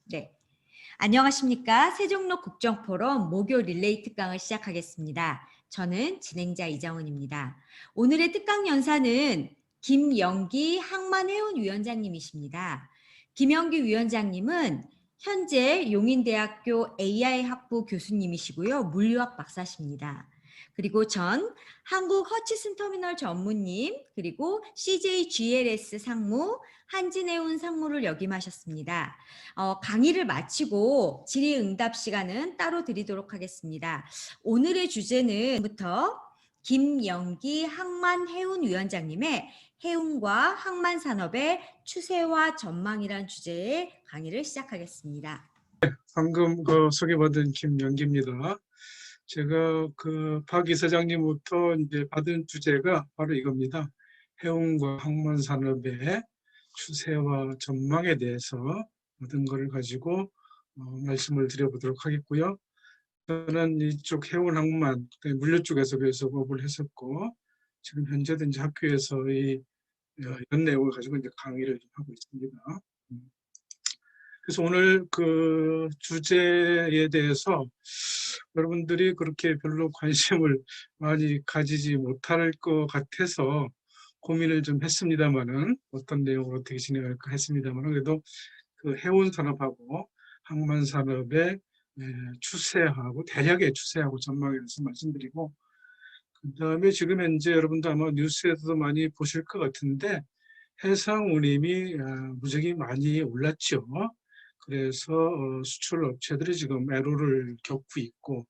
네. 안녕하십니까. 세종로 국정포럼 목요 릴레이 특강을 시작하겠습니다. 저는 진행자 이정은입니다. 오늘의 특강 연사는 김영기 항만해운위원장님이십니다. 김영기 위원장님은 현재 용인대학교 AI 학부 교수님이시고요. 물리학 박사십니다. 그리고 전 한국 허치슨 터미널 전무님, 그리고 CJGLS 상무, 한진해운 상무를 역임하셨습니다. 강의를 마치고 질의응답 시간은 따로 드리도록 하겠습니다. 오늘의 주제는부터 김영기 항만해운위원장님의 해운과 항만산업의 추세와 전망이란 주제의 강의를 시작하겠습니다. 방금 소개받은 김영기입니다. 제가 박 이사장님부터 이제 받은 주제가 바로 이겁니다. 해운과 항만산업의 추세와 전망에 대해서 모든 것을 가지고 말씀을 드려보도록 하겠고요. 저는 이쪽 해운 항만, 물류 쪽에서 그래서 공부를 했었고, 지금 현재도 이제 학교에서 이런 내용을 가지고 이제 강의를 좀 하고 있습니다. 그래서 오늘 그 주제에 대해서 여러분들이 그렇게 별로 관심을 많이 가지지 못할 것 같아서 고민을 좀 했습니다만은, 어떤 내용으로 어떻게 진행할까 했습니다만은, 그래도 그 해운 산업하고 항만 산업의 추세하고 대략의 추세하고 전망에 대해서 말씀드리고, 그다음에 지금 현재 여러분도 아마 뉴스에서도 많이 보실 것 같은데 해상 운임이 무지하게 많이 올랐죠. 그래서 수출 업체들이 지금 애로를 겪고 있고,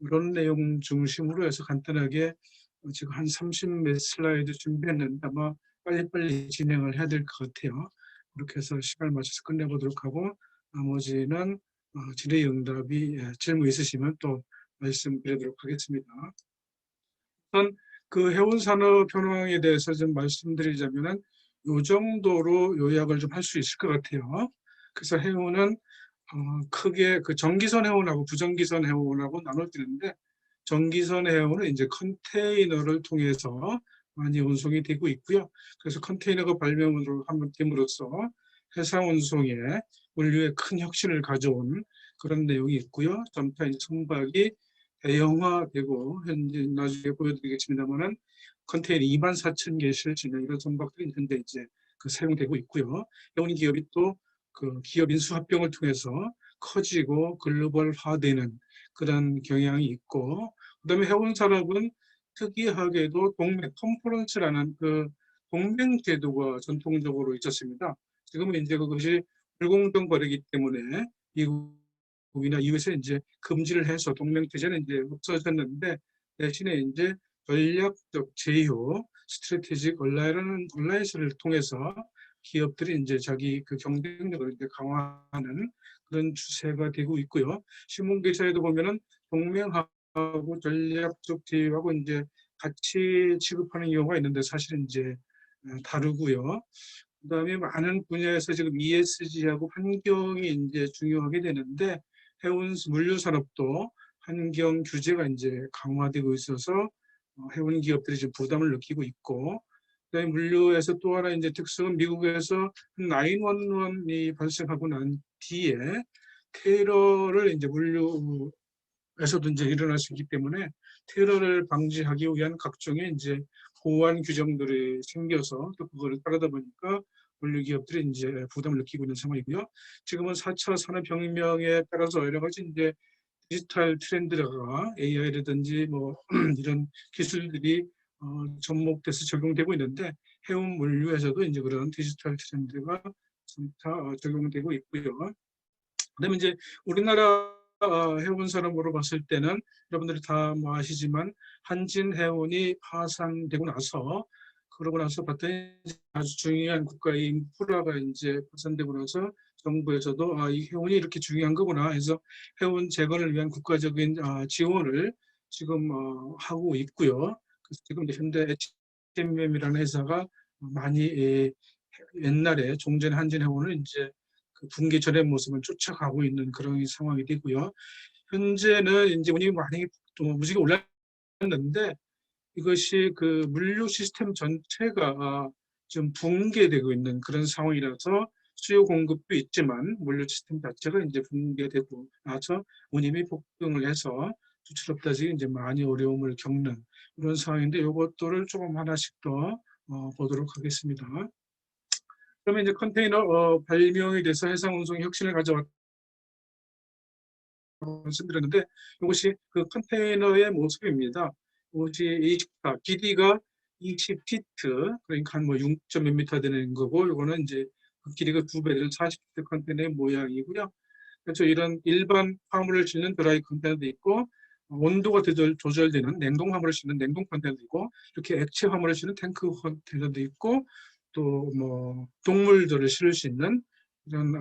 이런 내용 중심으로 해서 간단하게 지금 한 30몇 슬라이드 준비했는데 아마 빨리빨리 진행을 해야 될 것 같아요. 그렇게 해서 시간을 맞춰서 끝내보도록 하고, 나머지는 질의응답이 질문 있으시면 또 말씀드리도록 하겠습니다. 우선 그 해운산업 현황에 대해서 좀 말씀드리자면은 이 정도로 요약을 좀 할 수 있을 것 같아요. 그래서 해운은 크게 그 정기선 해운하고 부정기선 해운하고 나눠지는데, 정기선 해운은 이제 컨테이너를 통해서 많이 운송이 되고 있고요. 그래서 컨테이너가 발명을 한번 됨으로써 해상 운송에 물류에 큰 혁신을 가져온 그런 내용이 있고요. 전파 선박이 대형화되고 현재 나중에 보여드리겠습니다만은 컨테이너 24,000개 실지는 이런 선박들이 현재 이제 사용되고 있고요. 해운 기업이 또 그 기업 인수합병을 통해서 커지고 글로벌화되는 그런 경향이 있고, 그다음에 해운 산업은 특이하게도 동맹 컨퍼런스라는 그 동맹 제도가 전통적으로 있었습니다. 지금은 이제 그것이 불공정 거래이기 때문에 미국이나 EU에서 이제 금지를 해서 동맹 체제는 이제 없어졌는데, 대신에 이제 전략적 제휴, 스트래테직 얼라이언스를 통해서 기업들이 이제 자기 그 경쟁력을 이제 강화하는 그런 추세가 되고 있고요. 신문 기사에도 보면은 동맹하고 전략적 제휴하고 이제 같이 취급하는 경우가 있는데 사실은 이제 다르고요. 그다음에 많은 분야에서 지금 ESG하고 환경이 이제 중요하게 되는데, 해운 물류 산업도 환경 규제가 이제 강화되고 있어서 해운 기업들이 지금 부담을 느끼고 있고, 그다음에 물류에서 또 하나 이제 특성은 미국에서 911이 발생하고 난 뒤에 테러를 이제 물류에서도 이제 일어날 수 있기 때문에 테러를 방지하기 위한 각종의 이제 보안 규정들이 생겨서 또 그거를 따르다 보니까 물류 기업들이 이제 부담을 느끼고 있는 상황이고요. 지금은 4차 산업혁명에 따라서 여러 가지 이제 디지털 트렌드가 AI라든지 뭐 이런 기술들이 접목돼서 적용되고 있는데, 해운 물류에서도 이제 그런 디지털 트렌드가 다 적용되고 있고요. 그다음에 이제 우리나라 해운 산업으로 봤을 때는 여러분들이 다 뭐 아시지만 한진해운이 파산되고 나서, 그러고 나서 봤더니 아주 중요한 국가의 인프라가 이제 파산되고 나서 정부에서도 이 해운이 이렇게 중요한 거구나 해서 해운 재건을 위한 국가적인 지원을 지금 하고 있고요. 그래서 지금 현대 HMM이라는 회사가 많이 옛날에 종전 한진해운을 이제 그 붕괴 전의 모습을 쫓아가고 있는 그런 상황이 되고요. 현재는 이제 운임이 많이 무지개 올랐는데, 이것이 그 물류 시스템 전체가 좀 붕괴되고 있는 그런 상황이라서 수요 공급도 있지만 물류 시스템 자체가 이제 붕괴되고 나서 운임이 폭등을 해서 수출업자들이 이제 많이 어려움을 겪는 이런 상황인데 이것들을 조금 하나씩 더 보도록 하겠습니다. 그러면 이제 컨테이너 발명에 대해서 해상 운송의 혁신을 가져왔다고 말씀드렸는데 이것이 그 컨테이너의 모습입니다. 이것이 길이가 20피트, 그러니까 한 뭐 6점 몇 미터 되는 거고, 이거는 이제 그 길이가 2배 되는 40피트 컨테이너의 모양이고요. 그래서 이런 일반 화물을 싣는 드라이 컨테이너도 있고, 온도가 조절되는 냉동 화물을 싣는 냉동 컨테이너도 있고, 이렇게 액체 화물을 싣는 탱크 컨테이너도 있고, 또 뭐 동물들을 실을 수 있는 이런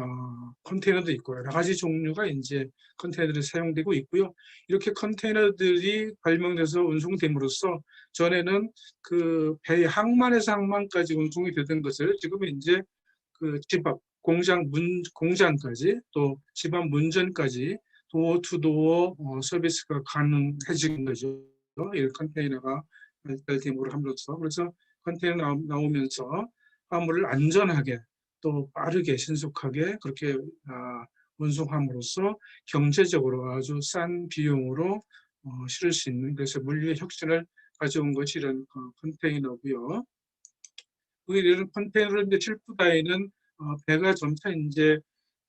컨테이너도 있고 여러 가지 종류가 이제 컨테이너들이 사용되고 있고요. 이렇게 컨테이너들이 발명돼서 운송됨으로써 전에는 그 배의 항만에서 항만까지 운송이 되던 것을 지금 이제 그 집 앞 공장까지 또 집 앞 문전까지 도어 투 도어 서비스가 가능해진 거죠. 이 컨테이너가 발달됨으로 함으로써 그래서 컨테이너 나오면서 화물을 안전하게 또 빠르게 신속하게 그렇게 운송함으로써 경제적으로 아주 싼 비용으로 실을 수 있는 그래서 물류의 혁신을 가져온 것이 이런 컨테이너고요. 이런 컨테이너를 이제 싣고 다니는 배가 점차 이제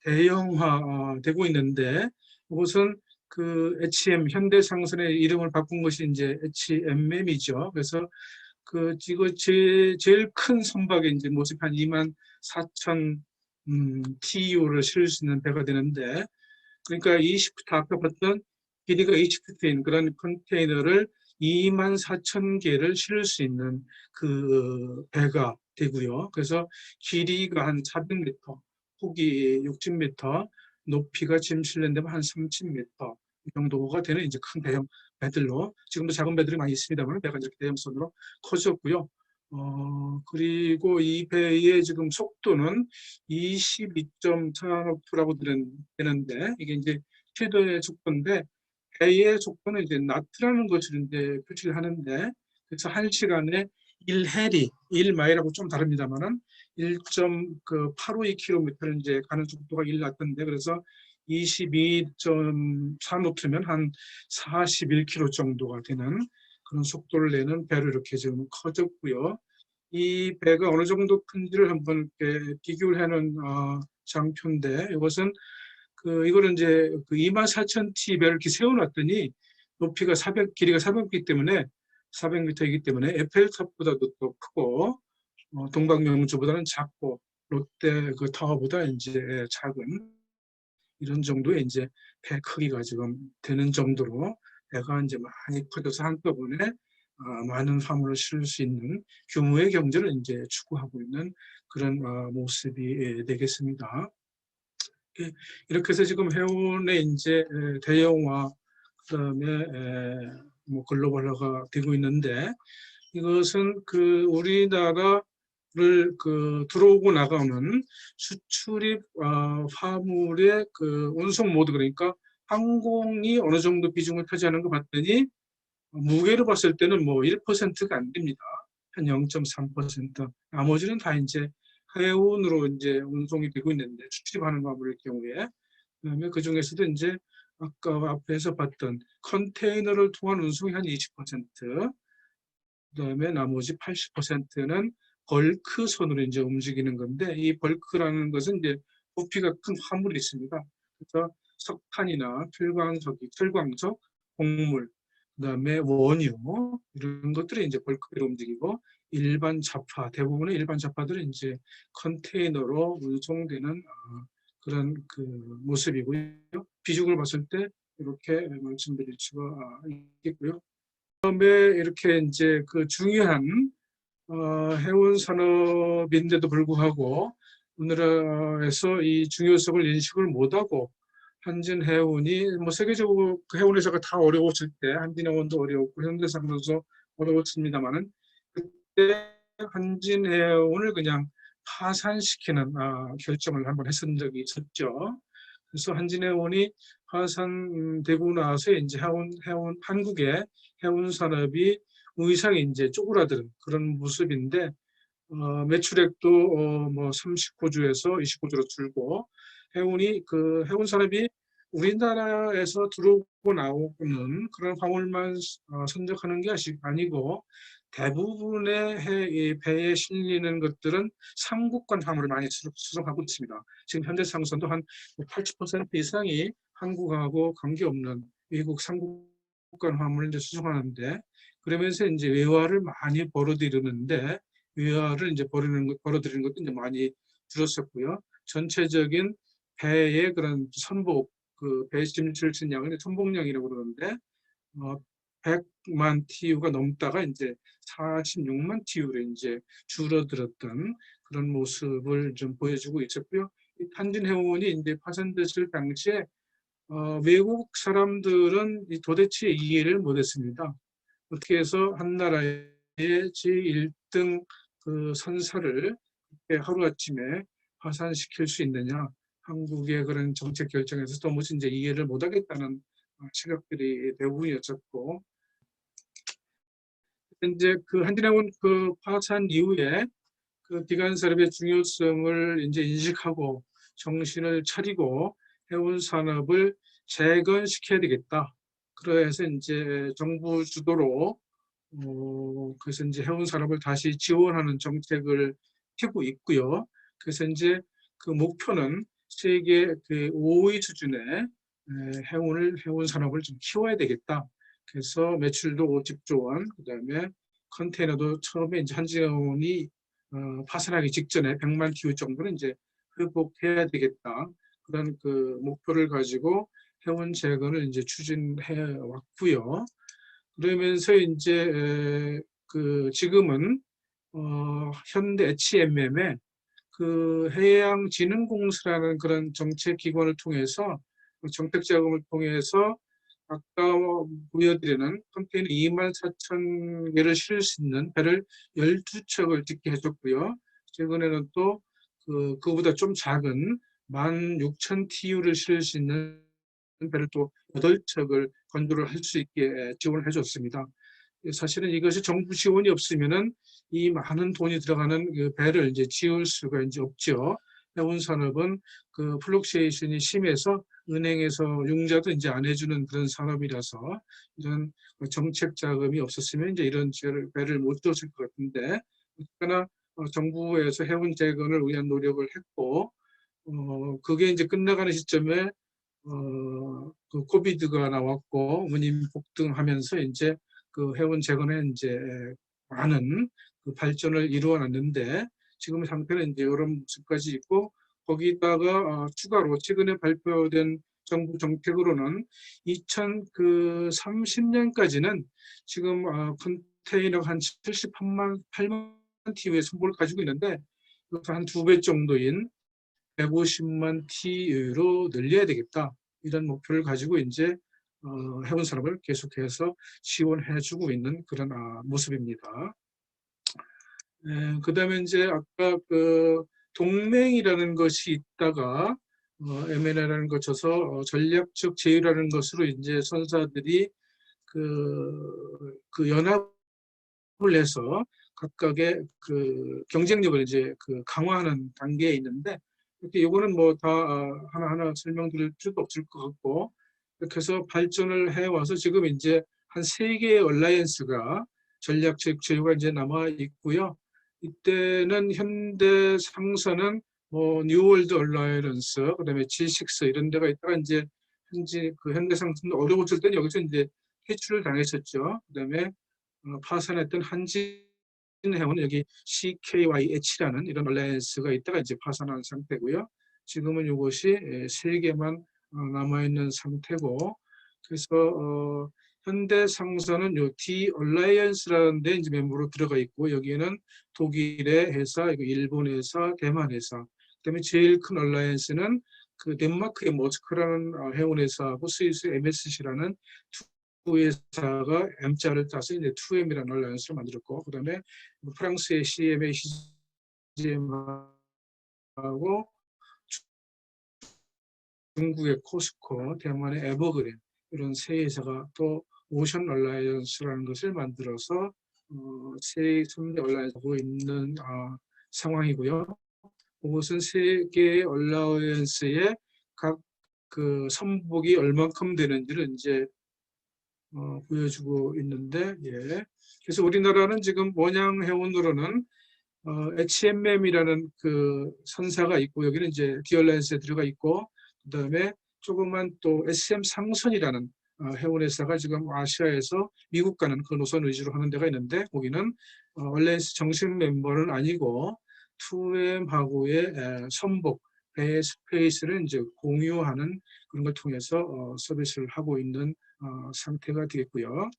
대형화되고 있는데 이것은 그 HM 현대상선의 이름을 바꾼 것이 이제 HMM이죠. 그래서 그 지금 제일 큰 선박의 이제 모습 한 24,000 TEU를 실을 수 있는 배가 되는데 그러니까 20피트 아까 봤던 길이가 20피트인 그런 컨테이너를 24,000개를 실을 수 있는 그 배가 되고요. 그래서 길이가 한 400m, 폭이 60m, 높이가 짐 실는 데면 한 30m 정도가 되는 이제 큰 대형 배들로 지금도 작은 배들이 많이 있습니다만 배가 이렇게 대형선으로 커졌고요. 그리고 이 배의 지금 속도는 22.4노트라고 되는데 이게 이제 최대의 속도인데 배의 속도는 이제 나트라는 것을 이제 표시를 하는데 그래서 1시간에 1해리, 1마일하고 좀 다릅니다만은 1.852km를 이제 가는 속도가 1나트인데 그래서 22.4노트면 한 41km 정도가 되는 그런 속도를 내는 배로 이렇게 지금 커졌고요. 이 배가 어느 정도 큰지를 한번 이렇게 비교를 해놓은 장표인데 이것은 이거는 이제 그 24,000T 배를 이렇게 세워놨더니 높이가 길이가 400m 때문에 400m이기 때문에 에펠탑보다도 더 크고 동방명주보다는 작고 롯데 그 타워보다 이제 작은 이런 정도의 이제 배 크기가 지금 되는 정도로 배가 이제 많이 커져서 한꺼번에 많은 화물을 실을 수 있는 규모의 경제를 이제 추구하고 있는 그런 모습이 되겠습니다. 이렇게 해서 지금 해운의 이제 대형화 그다음에 뭐 글로벌화가 되고 있는데 이것은 그 우리나라를 그 들어오고 나가는 수출입 화물의 그 운송 모드 그러니까 항공이 어느 정도 비중을 차지하는 거 봤더니 무게로 봤을 때는 뭐 1%가 안 됩니다. 한 0.3%. 나머지는 다 이제 해운으로 이제 운송이 되고 있는데 수출입하는 화물의 경우에 그다음에 그 중에서도 이제 아까 앞에서 봤던 컨테이너를 통한 운송이 한 20%, 그다음에 나머지 80%는 벌크선으로 이제 움직이는 건데 이 벌크라는 것은 이제 부피가 큰 화물이 있습니다. 그래서 석탄이나 철광석, 곡물, 그다음에 원유 이런 것들이 이제 벌크로 움직이고 일반 자파 대부분의 일반 자파들은 이제 컨테이너로 운송되는 그런 그 모습이고요. 비중을 봤을 때 이렇게 말씀드릴 수가 있겠고요. 다음에 이렇게 이제 그 중요한 해운 산업인데도 불구하고 우리나라에서 이 중요성을 인식을 못하고 한진해운이 뭐 세계적으로 그 해운 회사가 다 어려웠을 때 한진해운도 어려웠고 현대산업도 어려웠습니다만은 그때 한진해운을 그냥 파산시키는 결정을 한번 했던 적이 있었죠. 그래서 한진해운이 파산되고 나서 이제 한국의 해운 산업이 의상이 이제 쪼그라드는 그런 모습인데 매출액도 뭐 39주에서 29주로 줄고 해운 산업이 우리나라에서 들어오고 나오는 그런 화물만 선적하는 게 아니고 대부분의 이 배에 실리는 것들은 삼국간 화물을 많이 수송하고 있습니다. 지금 현재 상선도 한 80% 이상이 한국하고 관계없는 외국 삼국간 화물을 이제 수송하는데, 그러면서 이제 외화를 많이 벌어들이는데, 외화를 이제 벌어들이는 것도 이제 많이 줄었었고요. 전체적인 배의 그런 선복, 그 배 짐실 양을 선복량이라고 그러는데, 100만 TU가 넘다가 이제 46만 TU로 이제 줄어들었던 그런 모습을 좀 보여주고 있었고요. 한진해운이 이제 파산됐을 당시에 외국 사람들은 도대체 이해를 못했습니다. 어떻게 해서 한 나라의 제1등 그 선사를 하루아침에 파산시킬 수 있느냐. 한국의 그런 정책 결정에서 또 무슨 이제 이해를 못하겠다는 시각들이 대부분이었었고, 이제 그 한진해운 그 파산 이후에 그 기간 산업의 중요성을 이제 인식하고 정신을 차리고 해운 산업을 재건시켜야 되겠다. 그래서 이제 정부 주도로 그래서 이제 해운 산업을 다시 지원하는 정책을 펴고 있고요. 그래서 이제 그 목표는 세계 그 5위 수준의 해운 산업을 좀 키워야 되겠다. 그래서 매출도 50조 원, 그다음에 컨테이너도 처음에 이제 한진해운이 파산하기 직전에 100만 TU 정도는 이제 회복해야 되겠다. 그런 그 목표를 가지고 해운 재건을 이제 추진해 왔고요. 그러면서 이제 그 지금은 현대 HMM에 그 해양진흥공사라는 그런 정책기관을 통해서 정책 자금을 통해서 아까 보여드리는 컨테이너 24,000개를 실을 수 있는 배를 12척을 짓게 해줬고요. 최근에는 또 그보다 좀 작은 16,000 TU를 실을 수 있는 배를 또 8척을 건조를 할 수 있게 지원을 해줬습니다. 사실은 이것이 정부 지원이 없으면은 이 많은 돈이 들어가는 그 배를 이제 지을 수가 이제 없죠. 해운 산업은 그 플럭세이션이 심해서 은행에서 융자도 이제 안 해주는 그런 산업이라서 이런 정책 자금이 없었으면 이제 이런 배를 못 줬을 것 같은데, 그러나 정부에서 해운 재건을 위한 노력을 했고, 그게 이제 끝나가는 시점에 그 코비드가 나왔고 원인 폭등하면서 이제 그 해운 재건에 이제 많은 그 발전을 이루어놨는데, 지금 상태는 이제 이런 모습까지 있고, 거기다가 추가로 최근에 발표된 정부 정책으로는 2030년까지는 지금 컨테이너가 한 78만 TU의 선보를 가지고 있는데, 이것도 한 2배 정도인 150만 TU로 늘려야 되겠다. 이런 목표를 가지고 이제 해운 산업을 계속해서 지원해주고 있는 그런 모습입니다. 그다음에 이제 아까 그 동맹이라는 것이 있다가 M&A라는 거쳐서 전략적 제휴라는 것으로 이제 선사들이 그 연합을 해서 각각의 그 경쟁력을 이제 그 강화하는 단계에 있는데, 이렇게 이거는 뭐 다 하나하나 설명드릴 필요도 없을 것 같고, 이렇게 해서 발전을 해와서 지금 이제 한 3개의 얼라이언스가 전략적 제휴가 이제 남아 있고요. 이때는 현대 상선은 뭐 뉴월드 얼라이언스, 그다음에 G6 이런 데가 있다가 이제 현재 그 현대 상선도 어려웠을 때는 여기서 이제 퇴출을 당했었죠. 그다음에 파산했던 한진해운은 여기 CKYH라는 이런 얼라이언스가 있다가 이제 파산한 상태고요. 지금은 이것이 3개만 남아있는 상태고, 그래서 현대상선은 요 D 얼라이언스라는 데 이제 멤버로 들어가 있고, 여기에는 독일의 회사, 일본 회사, 대만 회사, 그다음에 제일 큰 얼라이언스는 그 덴마크의 머스크라는 해운 회사하고 스위스 MSC라는 두 회사가 M자를 따서 이제 2M이라는 얼라이언스를 만들었고, 그다음에 프랑스의 CMA, CGM하고 중국의 코스코, 대만의 에버그린, 이런 세 회사가 또 오션 얼라이언스라는 것을 만들어서 세계 3대 언라이언스 하고 있는 상황이고요. 이것은 세계 언라이언스의 각 그 선복이 얼만큼 되는지를 이제 보여주고 있는데, 예. 그래서 우리나라는 지금 원양 해운으로는 HMM이라는 그 선사가 있고, 여기는 이제 디얼라이언스에 들어가 있고, 그다음에 조그만 또 SM 상선이라는 해운회사가 지금 아시아에서 미국 가는 그 노선 위주로 하는 데가 있는데, 거기는 얼라이언스 정식 멤버는 아니고 2M하고의 선복 배 스페이스를 이제 공유하는 그런 걸 통해서 서비스를 하고 있는 상태가 되겠고요.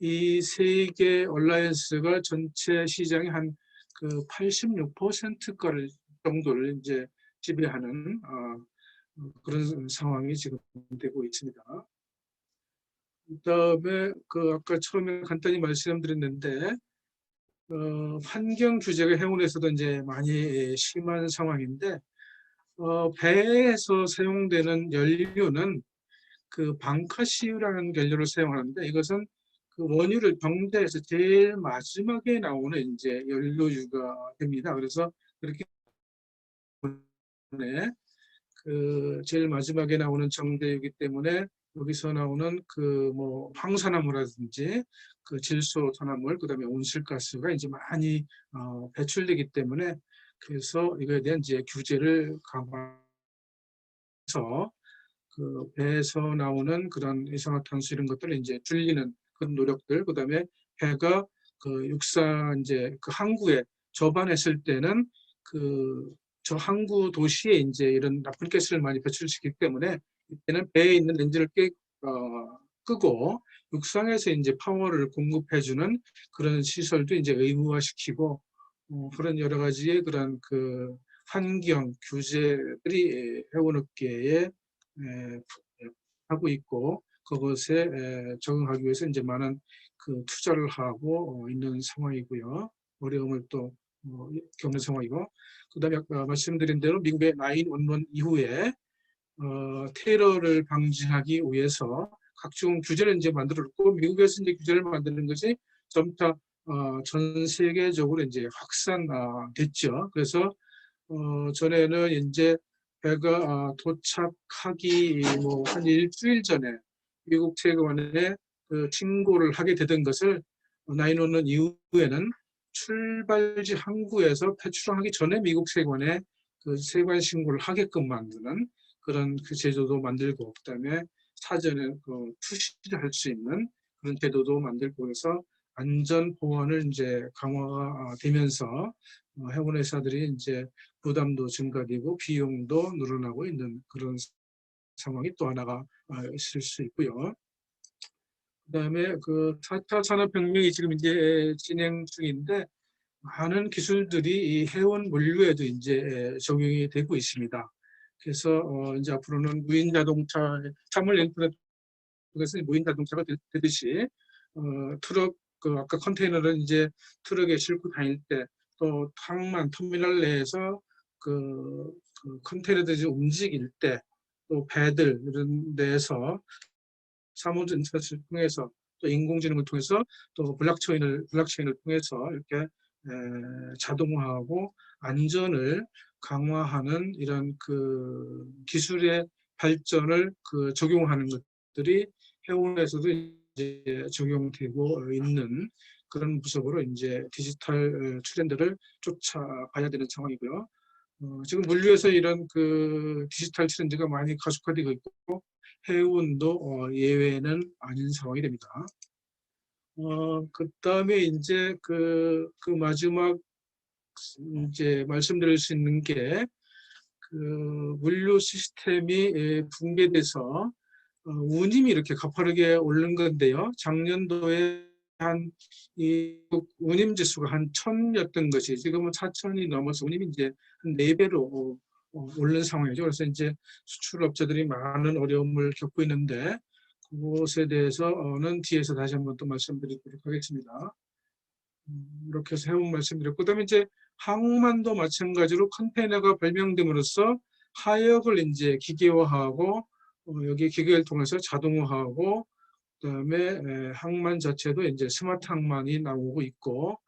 이 세계 얼라이언스가 전체 시장의 한 그 86%가를 정도를 이제 지배하는 그런 상황이 지금 되고 있습니다. 그다음에 그 아까 처음에 간단히 말씀드렸는데 환경 규제가 해운에서도 이제 많이 심한 상황인데 배에서 사용되는 연료는 그 방카시유라는 연료를 사용하는데 이것은 그 원유를 정제해서 제일 마지막에 나오는 이제 연료유가 됩니다. 그래서 그렇기 때문에 그 제일 마지막에 나오는 정제유기 때문에 여기서 나오는 그 뭐 황산화물이라든지 그 질소산화물 그다음에 온실가스가 이제 많이 배출되기 때문에 그래서 이거에 대한 이제 규제를 강화해서 그 배에서 나오는 그런 이산화탄소 이런 것들을 이제 줄이는 그런 노력들, 그다음에 배가 그 육사 이제 그 항구에 접안했을 때는 그 저 항구 도시에 이제 이런 나쁜 가스를 많이 배출시키기 때문에 이때는 배에 있는 렌즈를 끄고 육상에서 이제 파워를 공급해주는 그런 시설도 이제 의무화시키고 그런 여러 가지의 그런 그 환경 규제들이 해운업계에 하고 있고 그것에 적응하기 위해서 이제 많은 그 투자를 하고 있는 상황이고요. 어려움을 또 겪는 상황이고 그다음에 아까 말씀드린 대로 미국의 9/11 이후에 테러를 방지하기 위해서 각종 규제를 이제 만들었고 미국에서 이제 규제를 만드는 것이 점차 전 세계적으로 이제 확산됐죠. 그래서 전에는 이제 배가 도착하기 뭐 한 일주일 전에 미국 세관에 그 신고를 하게 되던 것을 9/11 이후에는 출발지 항구에서 퇴출하기 전에 미국 세관에 그 세관 신고를 하게끔 만드는 그런 그 제도도 만들고 그다음에 사전에 그 투시를 할 수 있는 그런 제도도 만들고 해서 안전 보안을 이제 강화가 되면서 해운 회사들이 이제 부담도 증가되고 비용도 늘어나고 있는 그런 상황이 또 하나가 있을 수 있고요. 그다음에 그 4차 산업혁명이 지금 이제 진행 중인데 많은 기술들이 이 해운 물류에도 이제 적용이 되고 있습니다. 그래서 이제 앞으로는 무인 자동차, 사물 인터넷 그것은 무인 자동차가 되듯이 트럭 그 아까 컨테이너를 이제 트럭에 싣고 다닐 때 또 항만 터미널 내에서 그 컨테이너들이 움직일 때 또 배들 이런 데에서 사무적 인터넷을 통해서 또 인공지능을 통해서 또 블록체인을 통해서 이렇게 자동화하고 안전을 강화하는 이런 그 기술의 발전을 그 적용하는 것들이 해운에서도 이제 적용되고 있는 그런 부서로 이제 디지털 트렌드를 쫓아가야 되는 상황이고요. 지금 물류에서 이런 그 디지털 트렌드가 많이 가속화되고 있고 해운도 예외는 아닌 상황이 됩니다. 그다음에 이제 그 마지막 이제 말씀드릴 수 있는 게 그 물류 시스템이 붕괴돼서 운임이 이렇게 가파르게 오른 건데요. 작년도에 한 이 운임 지수가 한 1000이었던 것이 지금은 4000이 넘어서 운임이 이제 한 4배로 오른 상황이죠. 그래서 이제 수출업자들이 많은 어려움을 겪고 있는데 그것에 대해서는 뒤에서 다시 한번 또 말씀드리도록 하겠습니다. 이렇게 해서 해운 말씀드렸고 그다음에 이제 항만도 마찬가지로 컨테이너가 발명됨으로써 하역을 이제 기계화하고 여기 기계를 통해서 자동화하고 그다음에 항만 자체도 이제 스마트 항만이 나오고 있고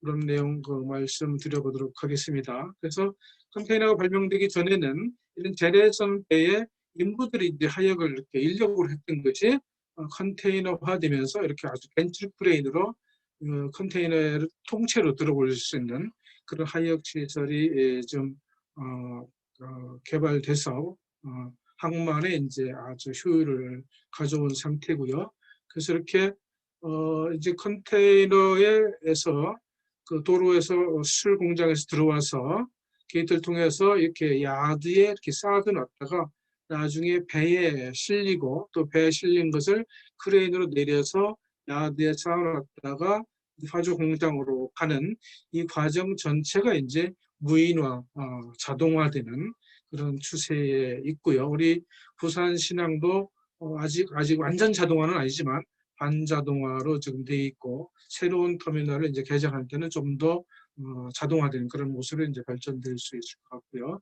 그런 내용 말씀드려보도록 하겠습니다. 그래서 컨테이너가 발명되기 전에는 이런 재래선 배에 인부들이 이제 하역을 이렇게 인력으로 했던 것이 컨테이너화되면서 이렇게 아주 벤틀 크레인으로 컨테이너를 통째로 들어올 수 있는 그런 하역 시설이 좀 개발돼서 항만에 이제 아주 효율을 가져온 상태고요. 그래서 이렇게 이제 컨테이너에서 그 도로에서 수출 공장에서 들어와서 게이트를 통해서 이렇게 야드에 이렇게 쌓아놨다가 나중에 배에 실리고 또 배에 실린 것을 크레인으로 내려서 야드에 쌓아놨다가 화조 공장으로 가는 이 과정 전체가 이제 무인화, 자동화되는 그런 추세에 있고요. 우리 부산 신항도 아직 완전 자동화는 아니지만 반자동화로 지금 돼 있고 새로운 터미널을 이제 개장할 때는 좀 더 자동화되는 그런 모습으로 이제 발전될 수 있을 것 같고요.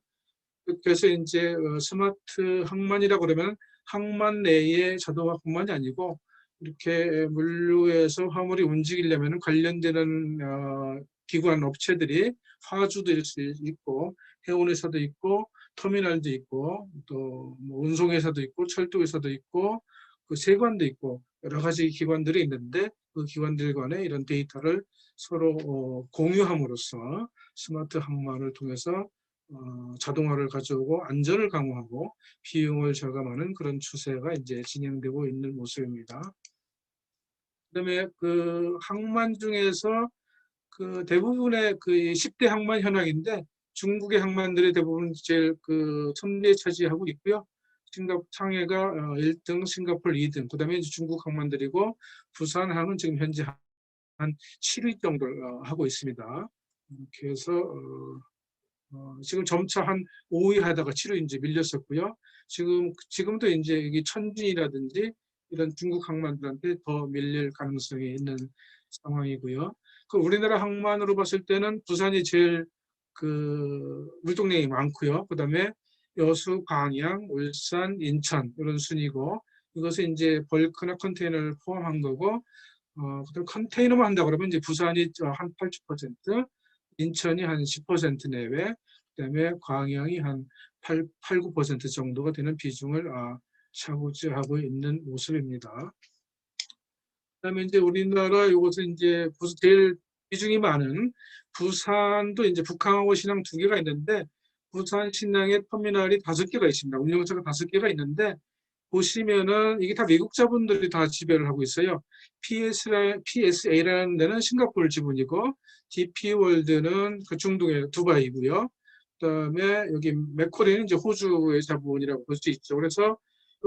그래서 이제 스마트 항만이라고 그러면 항만 내의 자동화뿐만이 아니고 이렇게 물류에서 화물이 움직이려면 관련되는 기관 업체들이 화주도 있고 해운회사도 있고 터미널도 있고 또 뭐 운송회사도 있고 철도회사도 있고 그 세관도 있고 여러 가지 기관들이 있는데 그 기관들 간에 이런 데이터를 서로 공유함으로써 스마트 항만을 통해서 자동화를 가져오고 안전을 강화하고 비용을 절감하는 그런 추세가 이제 진행되고 있는 모습입니다. 그다음에 그 항만 중에서 그 대부분의 그 10대 항만 현황인데 중국의 항만들이 대부분 제일 그 선두에 차지하고 있고요. 상해가 1등, 싱가포르 2등, 그다음에 이제 중국 항만들이고 부산항은 지금 현재 한 7위 정도를 하고 있습니다. 그래서 지금 점차 한 5위 하다가 7위 이제 밀렸었고요. 지금도 이제 이게 천진이라든지 이런 중국 항만들한테 더 밀릴 가능성이 있는 상황이고요. 그 우리나라 항만으로 봤을 때는 부산이 제일 그 물동량이 많고요. 그다음에 여수, 광양, 울산, 인천 이런 순이고 이것은 이제 벌크나 컨테이너를 포함한 거고 그다음 컨테이너만 한다 그러면 이제 부산이 한 80%, 인천이 한 10% 내외, 그다음에 광양이 한 9% 정도가 되는 비중을 차지하고 있는 모습입니다. 그다음에 이제 우리나라 이것은 이제 제일 비중이 많은 부산도 이제 북항하고 신항 두 개가 있는데 부산 신항에 터미널이 5개가 있습니다. 운영처가 5개가 있는데 보시면은 이게 다 미국 자본들이 다 지배를 하고 있어요. PSA라는 데는 싱가포르 지분이고 DP월드는 그 중동의 두바이고요. 그다음에 여기 맥쿼리는 이제 호주의 자본이라고 볼 수 있죠. 그래서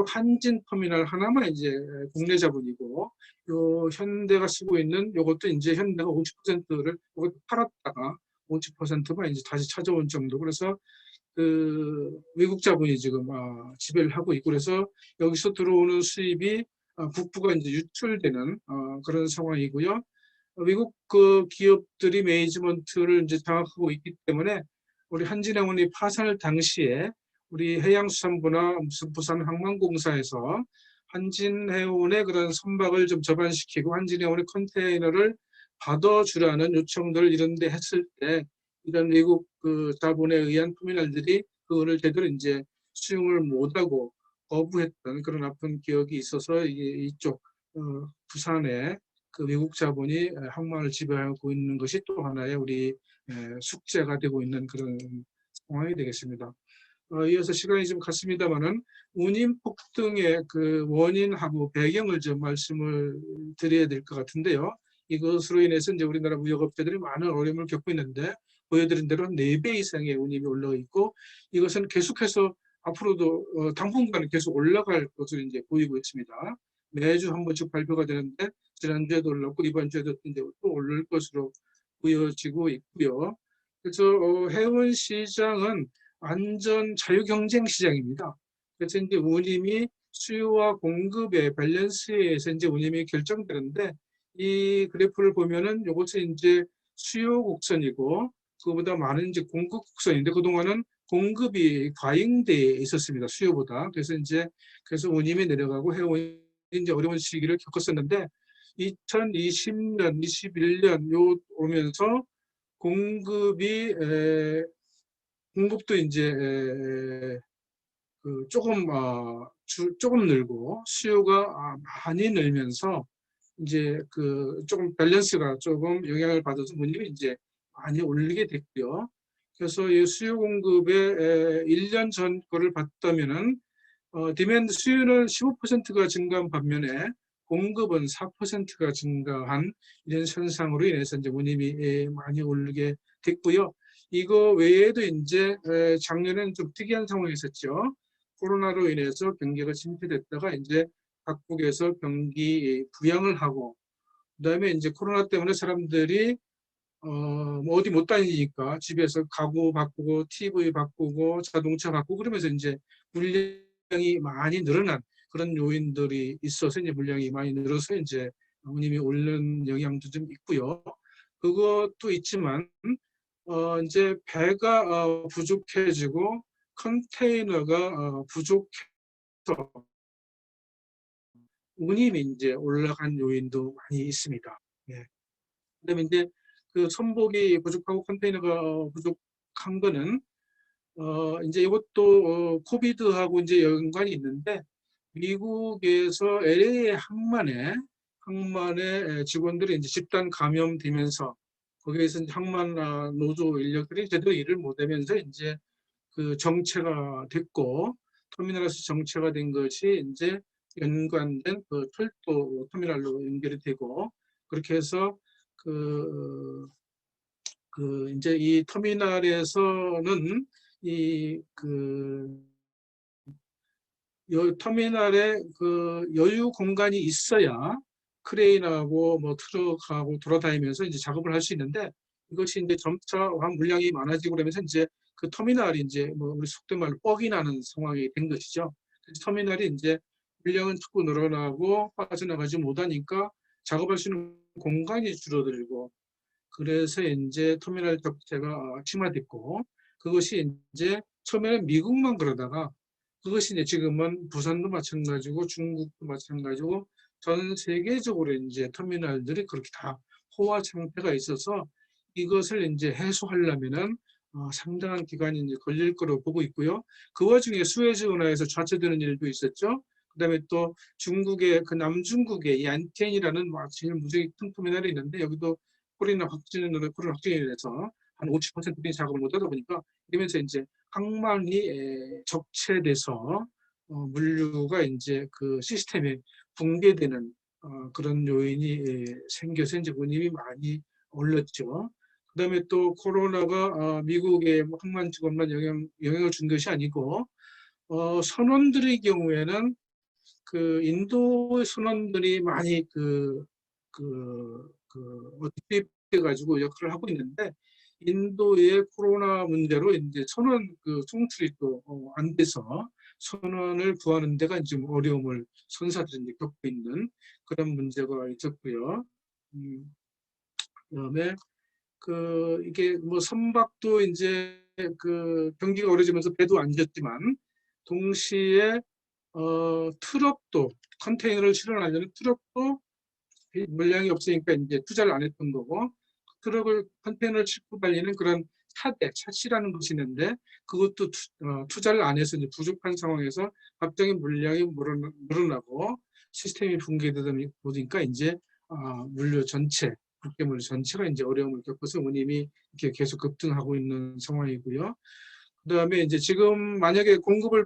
한진 터미널 하나만 이제 국내 자본이고 요 현대가 쓰고 있는 요것도 이제 현대가 50%를 팔았다가 50%만 이제 다시 찾아온 정도. 그래서 그 외국 자본이 지금 지배를 하고 있고 그래서 여기서 들어오는 수입이 국부가 이제 유출되는 그런 상황이고요. 외국 그 기업들이 매니지먼트를 이제 장악하고 있기 때문에 우리 한진해운이 파산을 당시에 우리 해양수산부나 무슨 부산항만공사에서 한진해운의 그런 선박을 좀 접안시키고 한진해운의 컨테이너를 받아주라는 요청들을 이런 데 했을 때 이런 외국 그 자본에 의한 터미널들이 그거를 제대로 이제 수용을 못하고 거부했던 그런 아픈 기억이 있어서 이쪽 부산에 그 외국 자본이 항만을 지배하고 있는 것이 또 하나의 우리 숙제가 되고 있는 그런 상황이 되겠습니다. 이어서 시간이 좀 갔습니다만은 운임 폭등의 그 원인하고 배경을 좀 말씀을 드려야 될 것 같은데요. 이것으로 인해서 이제 우리나라 무역업체들이 많은 어려움을 겪고 있는데 보여드린 대로 4배 이상의 운임이 올라가 있고 이것은 계속해서 앞으로도 당분간은 계속 올라갈 것으로 이제 보이고 있습니다. 매주 한 번씩 발표가 되는데 지난주에도 올랐고 이번 주에도 이제 또 오를 것으로 보여지고 있고요. 그래서 해운 시장은 완전 자유경쟁 시장입니다. 그래서 이제 운임이 수요와 공급의 밸런스에서 이제 운임이 결정되는데 이 그래프를 보면은 이것이 이제 수요 곡선이고 그보다 많은 이제 공급 곡선인데 그동안은 공급이 과잉돼 있었습니다. 수요보다. 그래서 운임이 내려가고 해운이 이제 어려운 시기를 겪었었는데 2020년, 21년 요 오면서 공급이 공급도 이제 그 조금 늘고 수요가 많이 늘면서 이제 그 조금 밸런스가 조금 영향을 받아서 문율이 이제 많이 올리게 됐고요. 그래서 이 수요 공급의 1년 전 거를 봤다면은 디맨드 수요는 15%가 증가한 반면에 공급은 4%가 증가한 이런 현상으로 인해서 이제 운임이 많이 오르게 됐고요. 이거 외에도 이제 작년에는 좀 특이한 상황이 있었죠. 코로나로 인해서 경기가 침체됐다가 이제 각국에서 경기 부양을 하고 그다음에 이제 코로나 때문에 사람들이 뭐 어디 못 다니니까 집에서 가구 바꾸고 TV 바꾸고 자동차 바꾸고 그러면서 이제 물량이 많이 늘어난 그런 요인들이 있어서 이제 물량이 많이 늘어서 이제 운임이 오른 영향도 좀 있고요. 그것도 있지만 이제 배가 부족해지고 컨테이너가 부족해서 운임이 이제 올라간 요인도 많이 있습니다. 예. 그다음에 이제 그 선복이 부족하고 컨테이너가 부족한 거는 이제 이것도 코비드하고 이제 연관이 있는데 미국에서 LA 항만의 직원들이 이제 집단 감염되면서 거기에서 이제 항만 노조 인력들이 제대로 일을 못하면서 이제 그 정체가 됐고 터미널에서 정체가 된 것이 이제 연관된 그 철도 터미널로 연결이 되고 그렇게 해서 그 이제 이 터미널에서는 터미널에 그 여유 공간이 있어야 크레인하고 뭐 트럭하고 돌아다니면서 이제 작업을 할 수 있는데 이것이 이제 점차 물량이 많아지고 그러면서 이제 그 터미널이 이제 뭐 우리 속된 말로 뻑이 나는 상황이 된 것이죠. 그래서 터미널이 이제 물량은 자꾸 늘어나고 빠져나가지 못하니까 작업할 수 있는 공간이 줄어들고 그래서 이제 터미널 적체가 심화됐고 그것이 이제 처음에는 미국만 그러다가 그것이 이제 지금은 부산도 마찬가지고 중국도 마찬가지고 전 세계적으로 이제 터미널들이 그렇게 다 포화 상태가 있어서 이것을 이제 해소하려면은 상당한 기간이 이제 걸릴 거로 보고 있고요. 그 와중에 수에즈 운하에서 좌초되는 일도 있었죠. 그다음에 또 중국의 그 남중국의 얀티엔이라는 제일 무지개 큰 터미널이 있는데 여기도 코로나 확진이 돼서 한 50%의 작업을 못하다 보니까 이러면서 이제 항만이 적체돼서 물류가 이제 그 시스템에 붕괴되는 그런 요인이 생겨서 이제 운임이 많이 올랐죠. 그다음에 또 코로나가 미국의 항만 직원만 영향을 준 것이 아니고 선원들의 경우에는 그 인도 선원들이 많이 투입돼 가지고 역할을 하고 있는데 인도의 코로나 문제로 이제 선원 송출이 또 안 돼서 선원을 구하는 데가 이제 어려움을 선사들이 이제 겪고 있는 그런 문제가 있었고요. 그다음에 이게 뭐 선박도 이제 경기가 어려지면서 배도 안 졌지만 동시에 트럭도 컨테이너를 실어나려는 트럭도 물량이 없으니까 이제 투자를 안 했던 거고 컨테이너를 싣고 달리는 그런 차시라는 것이 있는데 그것도 투자를 안 해서 이제 부족한 상황에서 갑자기 물량이 늘어나고 시스템이 붕괴되다 보니까 이제 물류 전체 국제물류 전체가 이제 어려움을 겪어서 운임이 이렇게 계속 급등하고 있는 상황이고요. 그다음에 이제 지금 만약에 공급을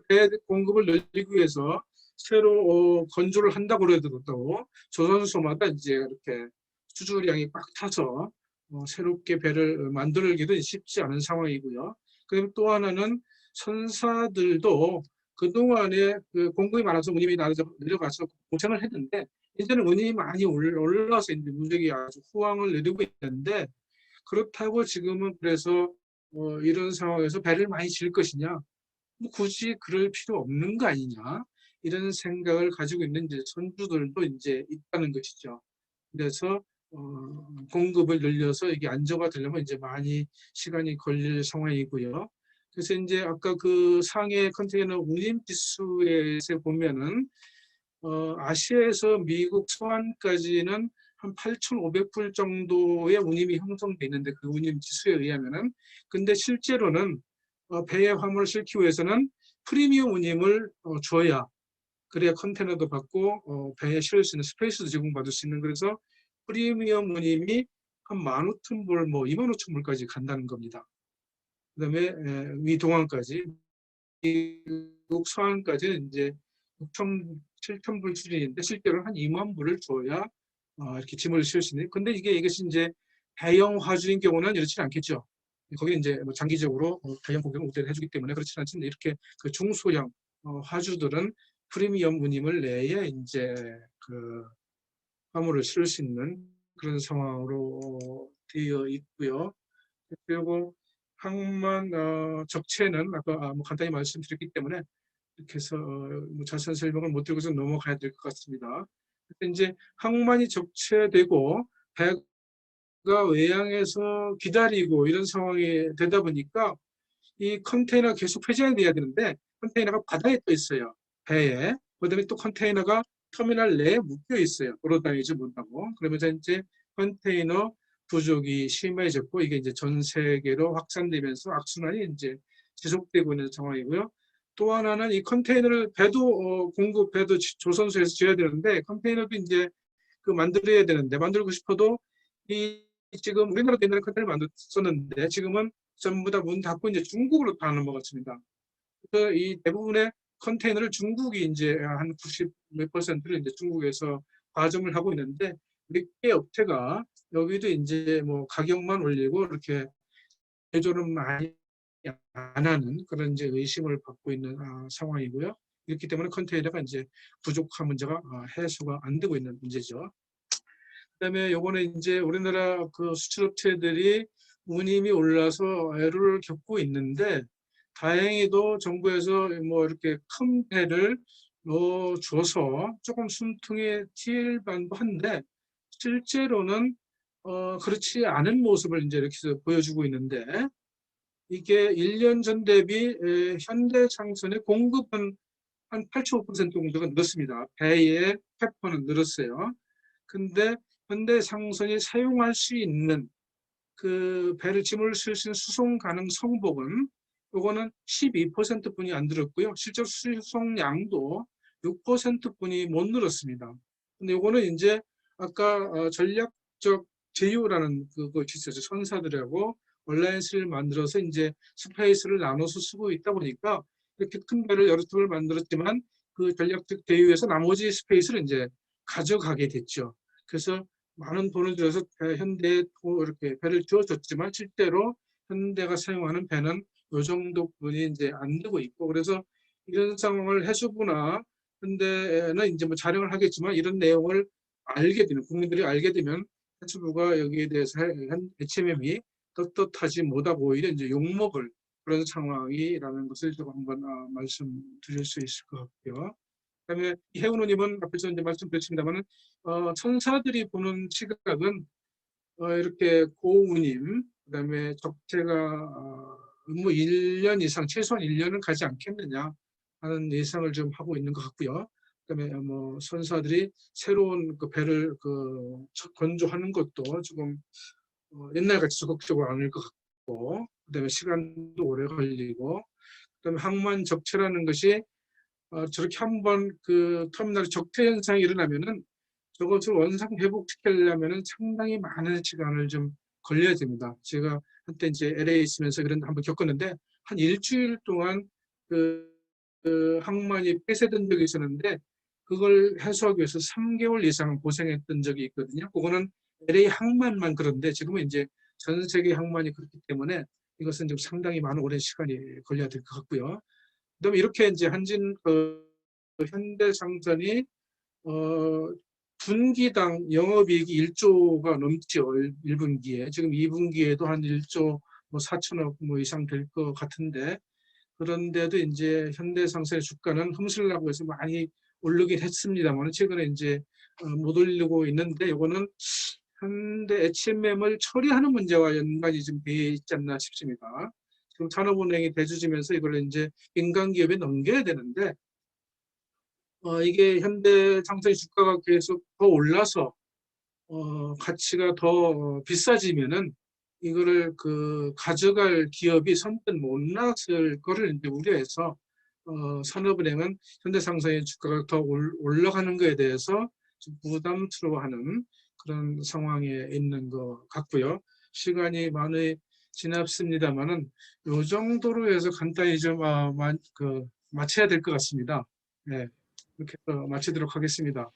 늘리기 위해서 새로 건조를 한다고 그러더라도 조선소마다 이제 이렇게 수주량이 꽉 차서 새롭게 배를 만들기도 쉽지 않은 상황이고요. 그리고 또 하나는 선사들도 그동안에 공급이 많아서 운임이 내려가서 고생을 했는데 이제는 운임이 많이 올라서 이제 누적이 아주 호황을 누리고 있는데 그렇다고 지금은 그래서 이런 상황에서 배를 많이 질 것이냐? 뭐 굳이 그럴 필요 없는 거 아니냐? 이런 생각을 가지고 있는 이제 선주들도 이제 있다는 것이죠. 그래서 공급을 늘려서 이게 안정화되려면 이제 많이 시간이 걸릴 상황이고요. 그래서 이제 아까 그 상해 컨테이너 운임 지수에 보면은 아시아에서 미국 서안까지는 한 8,500불 정도의 운임이 형성돼 있는데 그 운임 지수에 의하면은 근데 실제로는 배에 화물을 싣기 위해서는 프리미엄 운임을 줘야 그래야 컨테이너도 받고 배에 실을 수 있는 스페이스도 제공받을 수 있는 그래서 프리미엄 운임이 한 15,000불 뭐 25,000불까지 간다는 겁니다. 그다음에 위동항까지 미국 서안까지는 이제 6천, 7천 불 수준인데 실제로 한 2만 불을 줘야 이렇게 짐을 실 수 있는. 근데 이것이 이제 대형 화주인 경우는 이렇지는 않겠죠. 거기는 이제 뭐 장기적으로 대형 고객을 우대를 해주기 때문에 그렇지는 않지만 이렇게 그 중소형 화주들은 프리미엄 운임을 내야 이제 그 화물을 실을 수 있는 그런 상황으로 되어 있고요. 그리고 항만 적체는 아까 뭐 간단히 말씀드렸기 때문에 이렇게 해서 뭐 자세한 설명을 못 드리고서 넘어가야 될 것 같습니다. 그때 이제 항만이 적체되고 배가 외양에서 기다리고 이런 상황이 되다 보니까 이 컨테이너가 계속 회전이 돼야 되는데 컨테이너가 바다에 떠 있어요. 배에. 그다음에 또 컨테이너가 터미널 내에 묶여 있어요. 돌아다니지 못하고. 그러면서 이제 컨테이너 부족이 심해졌고 이게 이제 전 세계로 확산되면서 악순환이 이제 지속되고 있는 상황이고요. 또 하나는 이 컨테이너를 배도 배도 조선소에서 지어야 되는데 컨테이너도 이제 그 만들어야 되는데 만들고 싶어도 이 지금 우리나라도 옛날에 컨테이너 만들었었는데 지금은 전부 다 문 닫고 이제 중국으로 다 넘어갔습니다. 그래서 이 대부분의 컨테이너를 중국이 이제 한 90 몇 퍼센트를 이제 중국에서 과점을 하고 있는데 몇 개 업체가 여기도 이제 뭐 가격만 올리고 이렇게 제조는 많이 안 하는 그런 이제 의심을 받고 있는 상황이고요. 이렇기 때문에 컨테이너가 이제 부족한 문제가 해소가 안 되고 있는 문제죠. 그다음에 요거는 이제 우리나라 그 수출업체들이 운임이 올라서 애로를 겪고 있는데 다행히도 정부에서 뭐 이렇게 큰 배를 넣어줘서 조금 숨통이 트일 만도 한데 실제로는 그렇지 않은 모습을 이제 이렇게 해서 보여주고 있는데 이게 1년 전 대비 현대장선의 공급은 한 8.5% 정도가 늘었습니다. 배의 회포는 늘었어요. 근데 현대상선이 사용할 수 있는 그 배를 짐을 실을 수 있는 수송 가능 성복은 요거는 12%뿐이 안 늘었고요. 실제 수송량도 6%뿐이 못 늘었습니다. 근데 요거는 이제 아까 전략적 제휴라는 그거 있었죠. 선사들하고 얼라이언스를 만들어서 이제 스페이스를 나눠서 쓰고 있다 보니까 이렇게 큰 배를 여러 척을 만들었지만 그 전략적 제휴에서 나머지 스페이스를 이제 가져가게 됐죠. 그래서 많은 돈을 들여서 현대에 이렇게 배를 주어줬지만 실제로 현대가 사용하는 배는 이 정도뿐이 이제 안 되고 있고 그래서 이런 상황을 해수부나 현대는 이제 뭐 촬영을 하겠지만 이런 내용을 알게 되면 국민들이 알게 되면 해수부가 여기에 대해서 HMM이 떳떳하지 못하고 오히려 이제 욕먹을 그런 상황이라는 것을 좀 한번 말씀드릴 수 있을 것 같고요. 그다음에 해운우님은 앞에서 이제 말씀드렸습니다만은 천사들이 보는 시각은 이렇게 고운임, 그다음에 적재가 뭐 1년 이상 최소한 1년은 가지 않겠느냐 하는 예상을 좀 하고 있는 것 같고요. 그다음에 뭐 선사들이 새로운 그 배를 그 건조하는 것도 지금 옛날같이 적극적으로 아닐 것 같고, 그다음에 시간도 오래 걸리고, 그다음에 항만 적체라는 것이 저렇게 한번 그 터미널 적체 현상이 일어나면은 저것을 원상 회복시키려면은 상당히 많은 시간을 좀 걸려야 됩니다. 제가 한때 이제 LA에 있으면서 그런 한번 겪었는데 한 일주일 동안 그, 그 항만이 폐쇄된 적이 있었는데 그걸 해소하기 위해서 3개월 이상 고생했던 적이 있거든요. 그거는 LA 항만만 그런데 지금은 이제 전 세계 항만이 그렇기 때문에 이것은 좀 상당히 많은 오랜 시간이 걸려야 될 것 같고요. 그다음에 이렇게 이제 현대상선이 분기당 영업이익이 1조가 넘죠. 1분기에. 지금 2분기에도 한 1조 뭐 4천억 뭐 이상 될 것 같은데 그런데도 이제 현대상선의 주가는 흠슬라고 해서 많이 오르긴 했습니다만 최근에 이제 못 올리고 있는데 이거는 현대 HMM을 처리하는 문제와 연관이 좀 돼 있지 않나 싶습니다. 지금 산업은행이 대주주면서 이걸 이제 민간 기업에 넘겨야 되는데 이게 현대 상승 주가가 계속 더 올라서 가치가 더 비싸지면은 이거를 그 가져갈 기업이 선뜻 못 나설 거를 이제 우려해서 산업은행은 현대 상승의 주가가 더 올라가는 것에 대해서 좀 부담스러워하는 그런 상황에 있는 것 같고요. 시간이 많이 지났습니다만은 이 정도로 해서 간단히 좀 마쳐야 될 것 같습니다. 네, 이렇게 해서 마치도록 하겠습니다.